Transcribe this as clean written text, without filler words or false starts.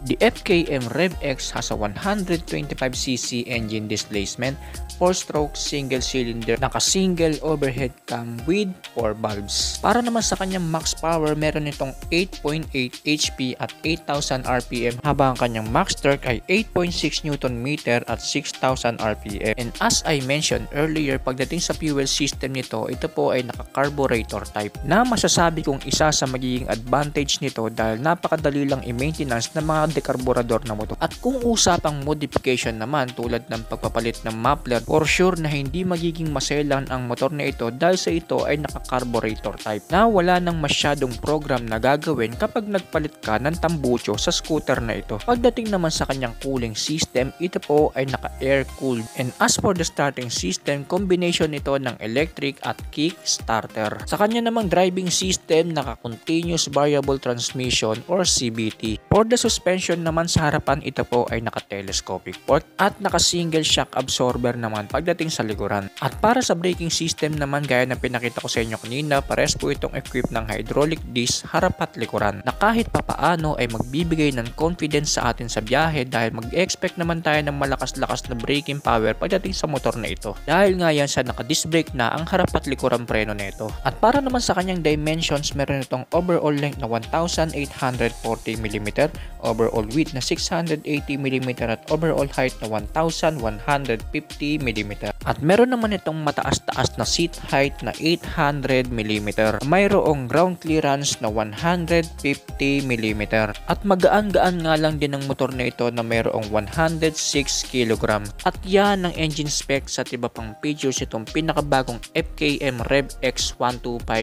The FKM Rev X has a 125cc engine displacement, 4-stroke single-cylinder, naka-single overhead cam with 4 valves. Para naman sa kanyang max power, meron itong 8.8 HP at 8,000 RPM habang ang kanyang max torque ay 8.6 Nm at 6,000 RPM. And as I mentioned earlier, pagdating sa fuel system nito, ito po ay naka-carburetor type na masasabi kong isa sa magiging advantage nito dahil napakadali lang i-maintenance ng mga dekarburador na motor. At kung usapang modification naman tulad ng pagpapalit ng muffler, for sure na hindi magiging maselan ang motor na ito dahil sa ito ay naka-carburetor type na wala nang masyadong program na gagawin kapag nagpalit ka ng tambucho sa scooter na ito. Pagdating naman sa kanyang cooling system, ito po ay naka-air cooled. And as for the starting system, combination ito ng electric at kick starter. Sa kanya namang driving system, naka-continuous variable transmission or CVT. For the suspension naman sa harapan, ito po ay naka-telescopic fork at naka-single shock absorber naman pagdating sa likuran. At para sa braking system naman, gaya ng pinakita ko sa inyo kanina, pares po itong equipped ng hydraulic disc harap at likuran na kahit papaano ay magbibigay ng confidence sa atin sa biyahe dahil mag-expect naman tayo ng malakas-lakas na braking power pagdating sa motor na ito. Dahil nga yan sa naka-disc brake na ang harap at likuran preno na ito. At para naman sa kanyang dimensions, meron itong overall length na 1,840mm, overall width na 680mm at overall height na 1,150mm. At meron naman itong mataas-taas na seat height na 800mm. Mayroong ground clearance na 150mm. At magaan-gaan nga lang din ang motor na ito na mayroong 106kg. At yan ang engine specs at iba pang features itong pinakabagong FKM Rev X 125